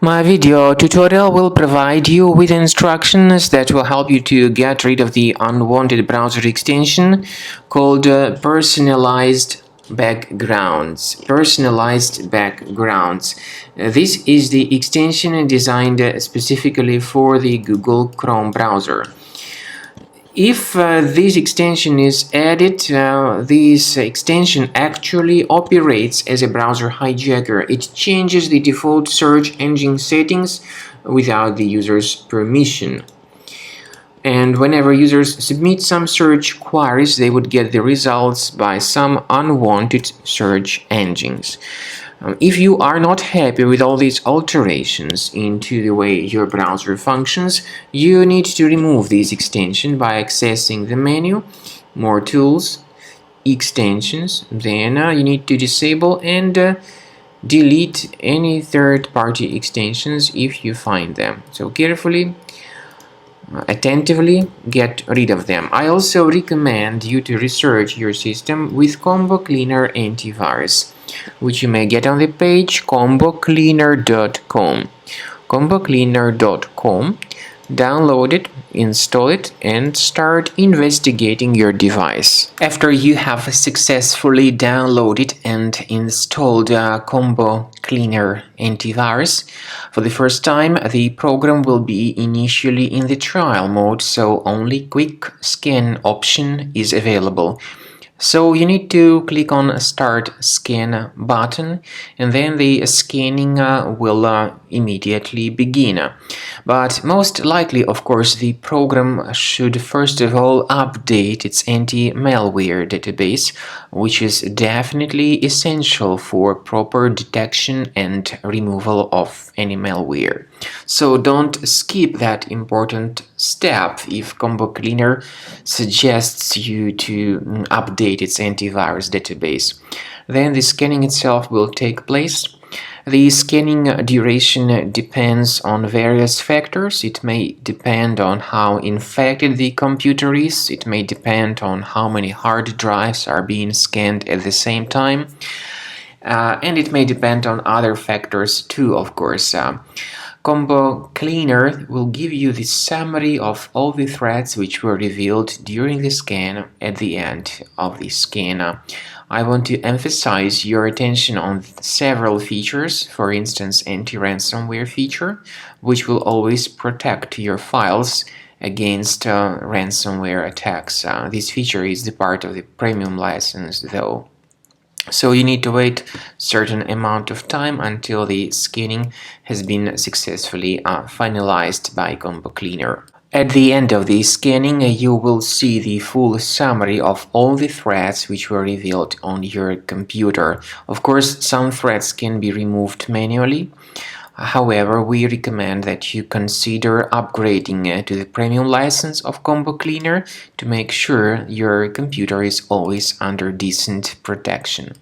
My video tutorial will provide you with instructions that will help you to get rid of the unwanted browser extension called personalized backgrounds. This is the extension designed specifically for the Google Chrome browser. If this extension is added, this extension actually operates as a browser hijacker. It changes the default search engine settings without the user's permission. And whenever users submit some search queries, they would get the results by some unwanted search engines. If you are not happy with all these alterations into the way your browser functions, you need to remove this extension by accessing the menu, More Tools, Extensions. Then you need to disable and delete any third-party extensions if you find them. So carefully, attentively get rid of them. I also recommend you to research your system with Combo Cleaner Antivirus, which you may get on the page combocleaner.com. combocleaner.com. Download it, install it, and start investigating your device. After you have successfully downloaded and installed Combo Cleaner Antivirus, for the first time, the program will be initially in the trial mode, so only Quick Scan option is available. So you need to click on Start Scan button, and then the scanning will immediately begin. But most likely, of course, the program should first of all update its anti-malware database, which is definitely essential for proper detection and removal of any malware. So don't skip that important step if Combo Cleaner suggests you to update its antivirus database. Then the scanning itself will take place. The scanning duration depends on various factors. It may depend on how infected the computer is. It may depend on how many hard drives are being scanned at the same time. And it may depend on other factors too, of course. Combo Cleaner will give you the summary of all the threats which were revealed during the scan at the end of the scan. I want to emphasize your attention on several features, for instance, anti-ransomware feature, which will always protect your files against ransomware attacks. This feature is the part of the premium license, though. So you need to wait a certain amount of time until the scanning has been successfully finalized by Combo Cleaner. At the end of the scanning, you will see the full summary of all the threats which were revealed on your computer. Of course, some threats can be removed manually. However, we recommend that you consider upgrading to the premium license of Combo Cleaner to make sure your computer is always under decent protection.